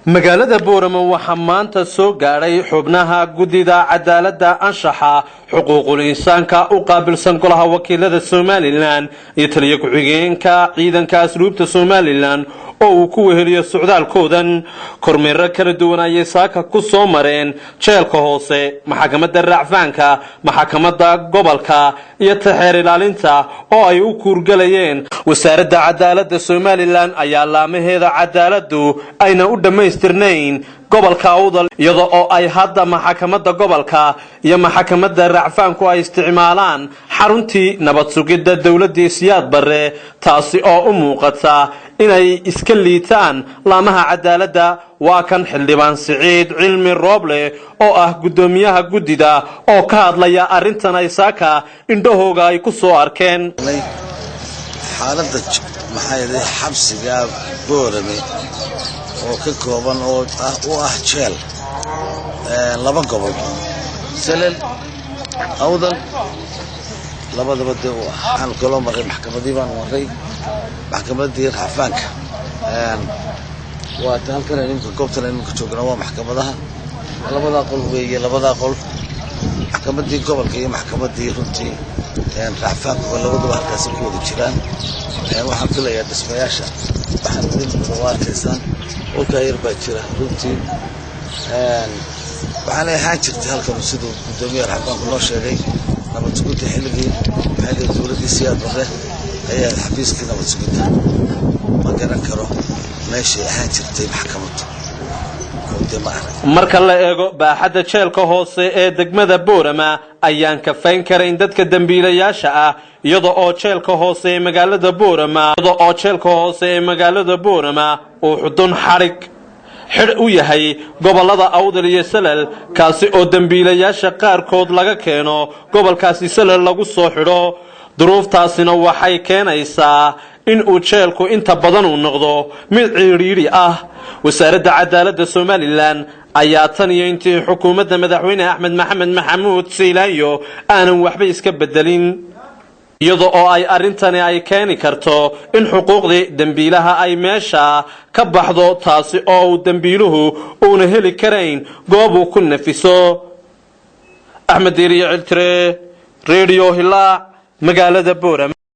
magaalada Boorama waxaa maanta soo gaaray xubnaha gudida cadaaladda anshaxa xuquuqul insaanka u qaabilsan golaha wakiilada Somaliland iyo taliye ku-xigeenka ciidanka asluubta Somaliland oo uu ku weheliyo socdaalkoodan kormeer kala duwan ay saaka ku soo mareen jeelka hoose maxkamadda racfaanka maxkamadda gobolka iyo taxeer ilaalinta oo ay u kuurgalayeen wasaaradda cadaaladda Somaliland ayaa laamaheeda cadaaladdu ayna u dhameystirnayn gobolka awdal iyadoo oo ay hadda maxkamadda gobolka iyo maxkamadda racfaanku ay isticmaalaan xaruntii nabad sugidda dawladda Siyaad Barre taasi oo u muuqata inay iska liitaan laamaha cadaaladda waa kan xildhibaan Siciid Cilmi Rooble oo ah gudoomiyaha gudida oo ka hadlaya arintan ay saaka indhahooga ay ku soo arkeen xaaladda maxay xabsiga Boorame oo ka kooban oo ah jeel laba gobol Salel Awdal labadaba aan kala maray maxkamadii baan maray maxkamadii racfaanka waa tan kale ninka goobta ninka joogana waa maxkamadaha labada qol weeye labada qol maxkamadii gobolka iyo maxkamadii runtii racfaanka labadaba halkaas ku wada jiraan waxaan filayaa dhismayaasha waxaan idin waarkaysan oo ka yar baa jira runtii waxaan ahaan jirtay halkan sidoo gudoomiyaha racfaanka loo sheegay nabad sugidda xilligii maxay dawladda Siyaad Barre ayaa xafiiska nabad sugidda ma garan karo meesha ahaan jirtay maxkamaddu marka la eego baaxadda jeelka hoose ee degmada Boorama ayaan ka fayn karayn dadka dambiilayaasha ah iyadoo oo jeelka hoose ee magaalada Boorama uu xudun xarig xir u yahay gobolada Awdal iyo Salel kaasi oo dambiilayaasha qaarkood laga keeno gobolkaasi Salel lagu soo xidho duruuftaasina waxay keenaysaa in uu jeelku inta badan uu noqdo mid ciriiri ah wasaaradda cadaaladda Somaliland ayaa tan iyo intii xukuumadda madaxweyne Axmed Maxamed Maxamuud Siilaanyo aanan waxba iska bedelin iyadoo oo ay arintani ay keeni karto in xuquuqdii dambiilaha ay meesha ka baxdo taasi oo uu dambiiluhu uuna heli karayn goob uu ku nafiso Axmed Diiriye Ciltire Radio Hilaac magaalada Boorama